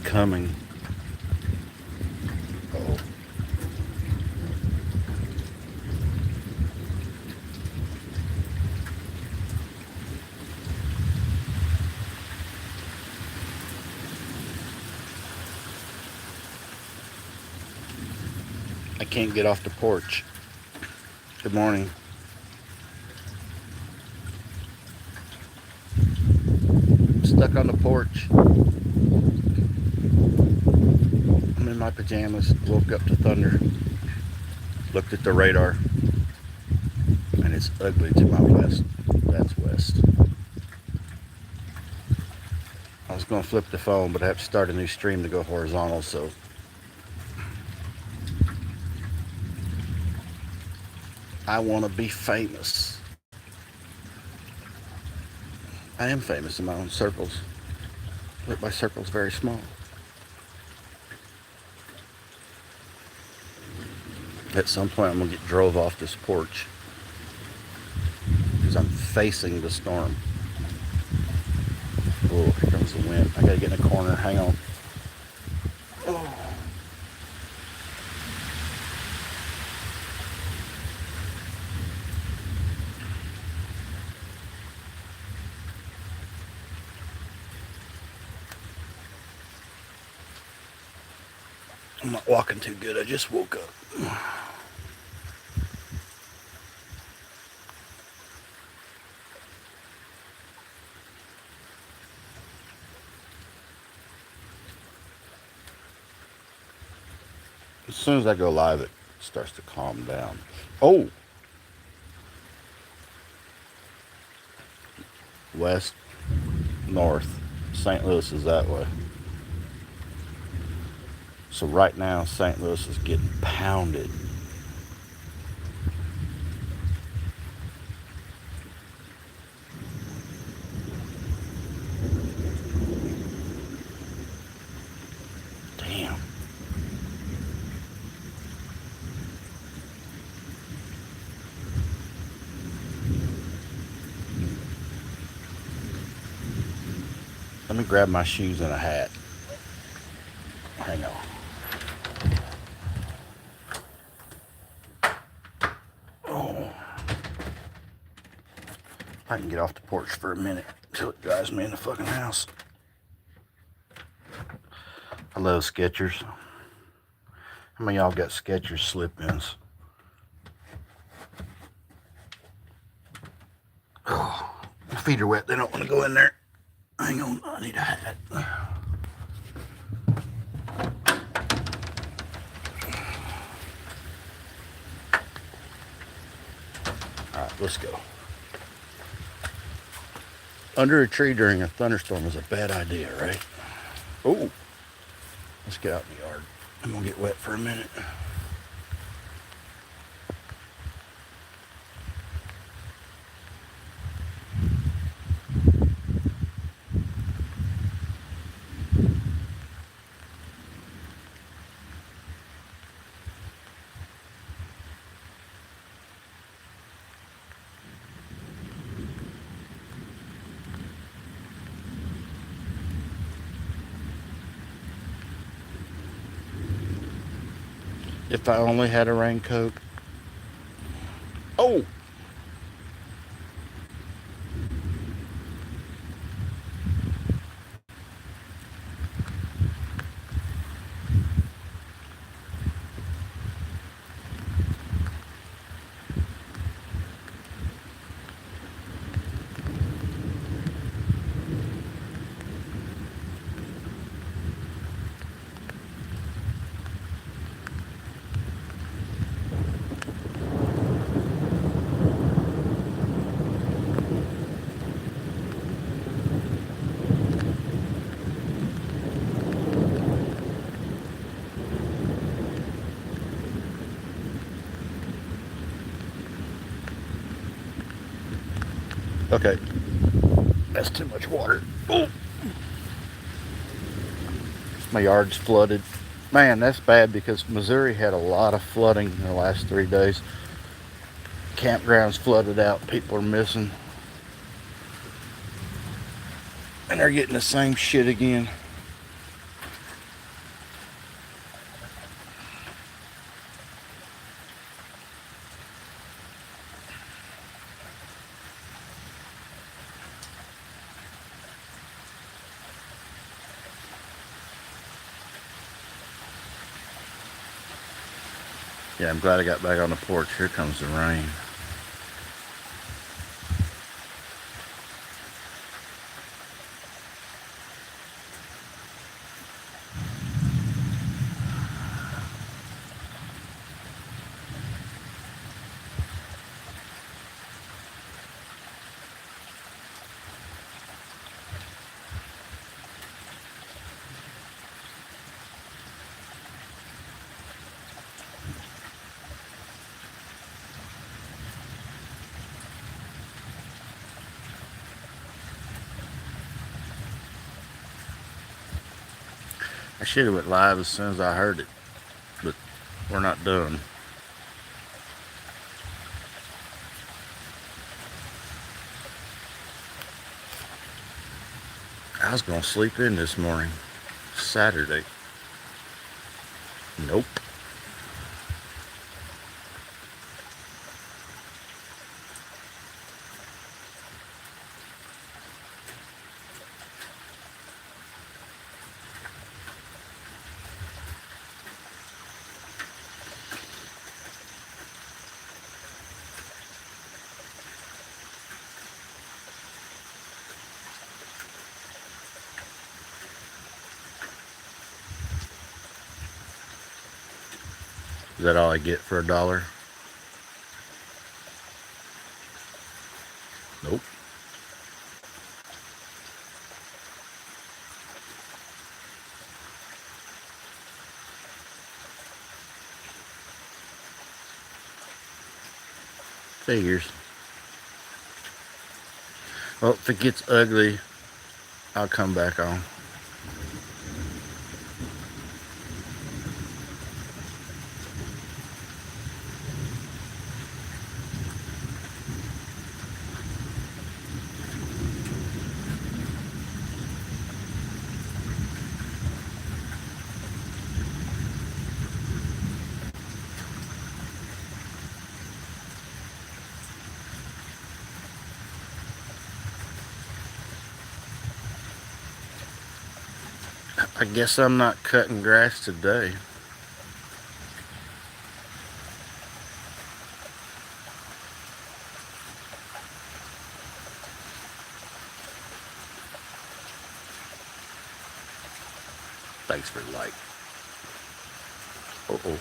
coming. Oh. I can't get off the porch. Good morning. I'm stuck on the porch. I'm in my pajamas. Woke up to thunder. Looked at the radar. And it's ugly to my west. That's west. I was going to flip the phone, but I have to start a new stream to go horizontal, so I want to be famous. I am famous in my own circles, but my circle's very small. At some point, I'm going to get drove off this porch because I'm facing the storm. Oh, here comes the wind. I got to get in a corner. Hang on. Oh. I'm not walking too good. I just woke up. As soon as I go live, it starts to calm down. Oh! West, north. St. Louis is that way. So right now, St. Louis is getting pounded. Damn. Let me grab my shoes and a hat. Hang on. Oh. I can get off the porch for a minute until it drives me in the fucking house. I love Skechers. How many of y'all got Skechers slip-ins? Oh, my feet are wet. They don't want to go in there. Hang on, I need a hat. Alright, let's go. Under a tree during a thunderstorm is a bad idea, right? Oh, let's get out in the yard. I'm gonna get wet for a minute. If I only had a raincoat. Oh! Okay. That's too much water. Oh! My yard's flooded. Man, that's bad because Missouri had a lot of flooding in the last 3 days. Campgrounds flooded out. People are missing. And they're getting the same shit again. Yeah, I'm glad I got back on the porch. Here comes the rain. I should have went live as soon as I heard it, but we're not done. I was gonna sleep in this morning. Saturday. Nope. Is that all I get for $1? Nope. Figures. Well, if it gets ugly, I'll come back on. I guess I'm not cutting grass today. Thanks for the like. Uh-oh.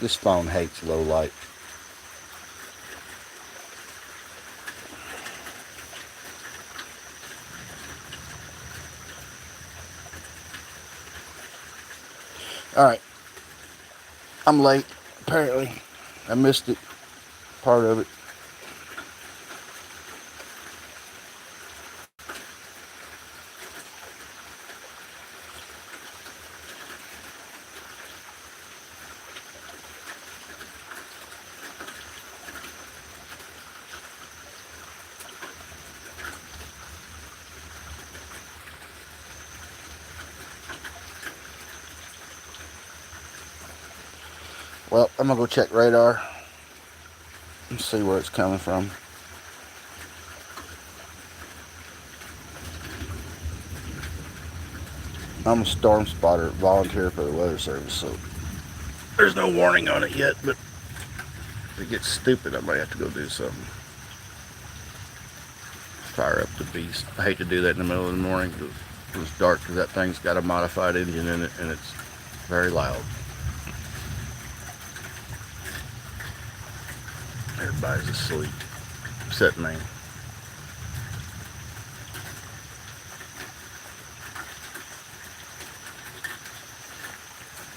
This phone hates low light. Alright. I'm late, apparently. I missed it. Part of it. Well, I'm gonna go check radar and see where it's coming from. I'm a storm spotter, volunteer for the Weather Service, so there's no warning on it yet, but if it gets stupid, I might have to go do something. Fire up the beast. I hate to do that in the middle of the morning because it's dark, because that thing's got a modified engine in it and it's very loud. Everybody's asleep, except me.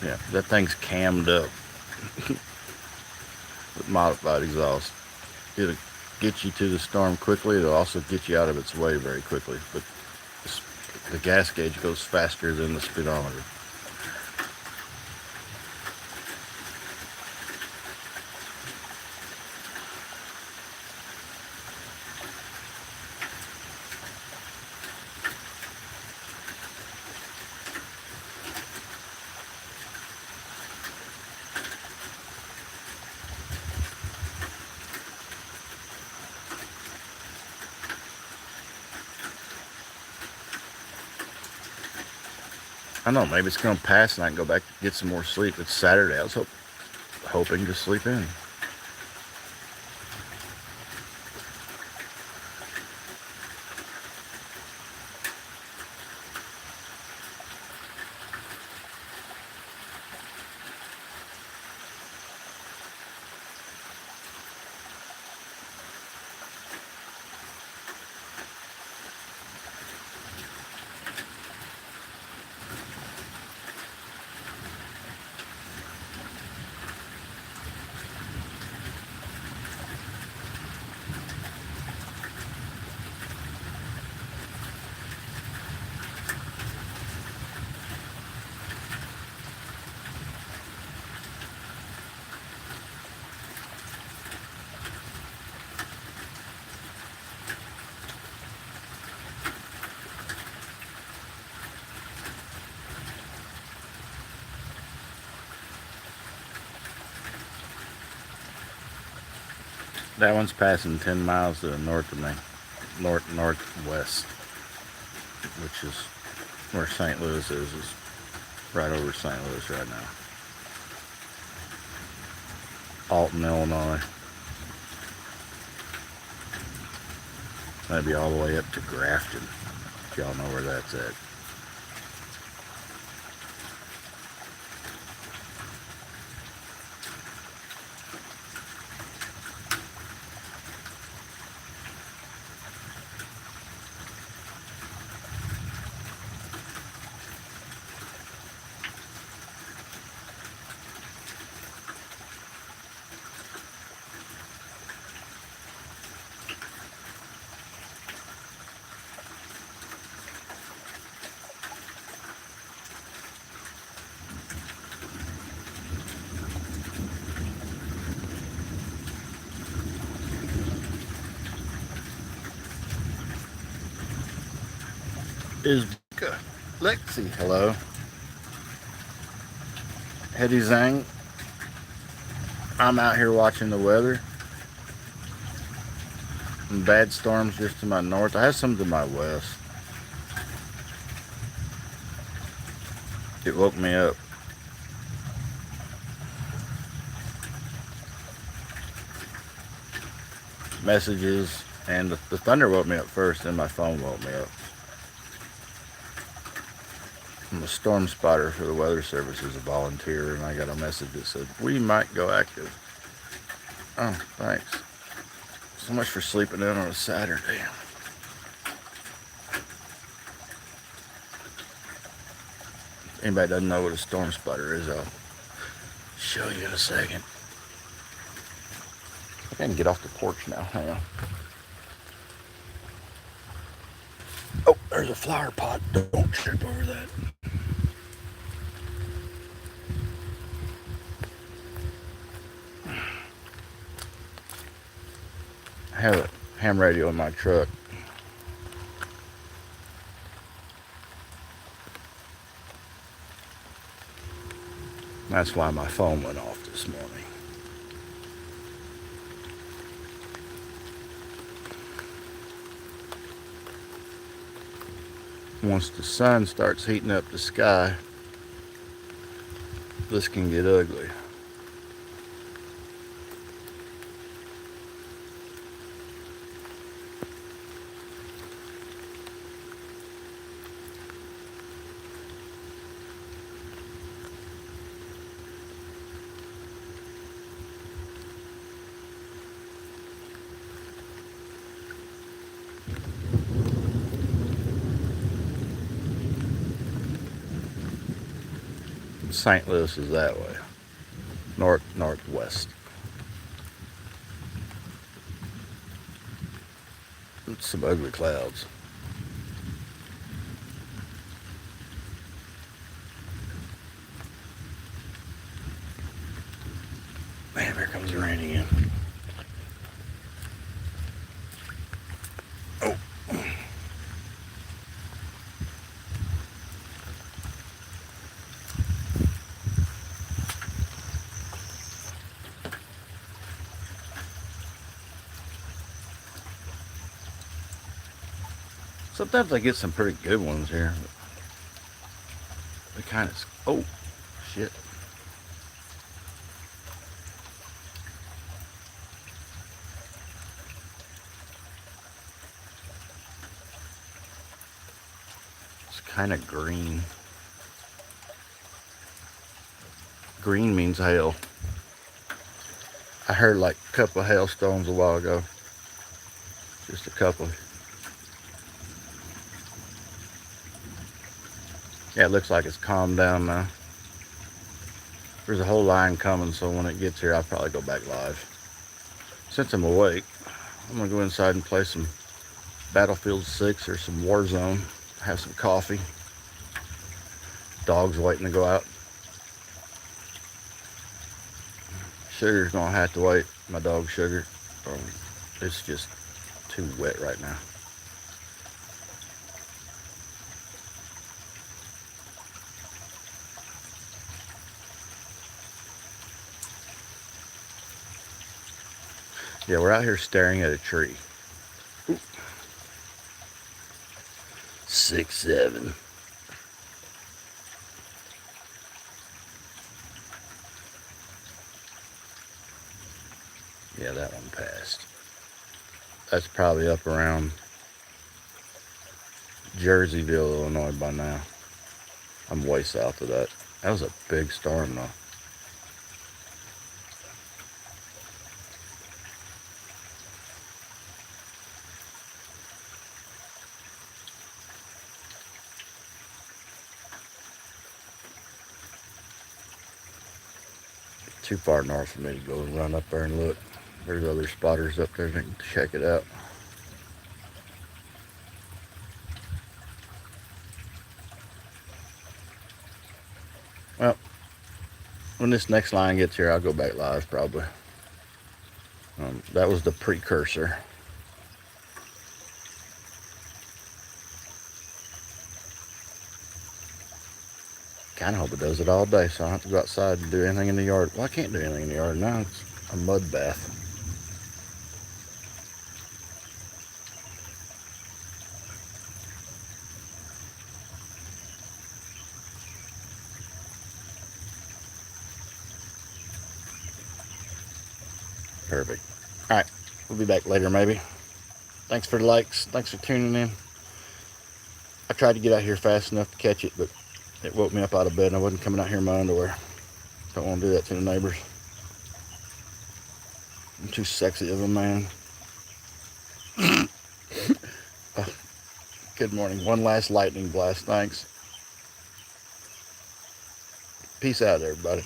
Yeah, that thing's cammed up with modified exhaust. It'll get you to the storm quickly. It'll also get you out of its way very quickly. But the gas gauge goes faster than the speedometer. I don't know, maybe it's going to pass and I can go back and get some more sleep. It's Saturday. I was hoping to sleep in. That one's passing 10 miles to the north of me, northwest, which is where St. Louis is right over St. Louis right now. Alton, Illinois. Maybe all the way up to Grafton, if y'all know where that's at. Is Lexi, hello. Hetty Zhang, I'm out here watching the weather. And bad storms just to my north. I have some to my west. It woke me up. Messages, and the thunder woke me up first, then my phone woke me up. I'm a storm spotter for the Weather Service as a volunteer, and I got a message that said, we might go active. Oh, thanks. So much for sleeping in on a Saturday. If anybody doesn't know what a storm spotter is, I'll show you in a second. I can get off the porch now. Hang on. Oh, there's a flower pot. Don't trip over that. I have a ham radio in my truck. That's why my phone went off this morning. Once the sun starts heating up the sky, this can get ugly. St. Louis is that way, northwest. It's some ugly clouds. Man, here comes the rain again. Oh. Sometimes I get some pretty good ones here. It kind of, oh, shit. It's kind of green. Green means hail. I heard like a couple of hailstones a while ago. Just a couple. Yeah, it looks like it's calmed down now. There's a whole line coming, so when it gets here, I'll probably go back live. Since I'm awake, I'm gonna go inside and play some Battlefield 6 or some Warzone. Have some coffee. Dog's waiting to go out. Sugar's gonna have to wait. My dog Sugar. It's just too wet right now. Yeah, we're out here staring at a tree. Ooh. 6, 7. Yeah, that one passed. That's probably up around Jerseyville, Illinois by now. I'm way south of that. That was a big storm though. Too far north for me to go and run up there and look. There's other spotters up there that can check it out. Well, when this next line gets here, I'll go back live probably. That was the precursor. Kind of hope it does it all day, so I don't have to go outside and do anything in the yard. Well, I can't do anything in the yard now. It's a mud bath. Perfect. All right, we'll be back later maybe. Thanks for the likes. Thanks for tuning in. I tried to get out here fast enough to catch it, but it woke me up out of bed and I wasn't coming out here in my underwear. Don't want to do that to the neighbors. I'm too sexy of a man. Good morning. One last lightning blast. Thanks. Peace out, everybody.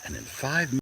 And in 5 minutes.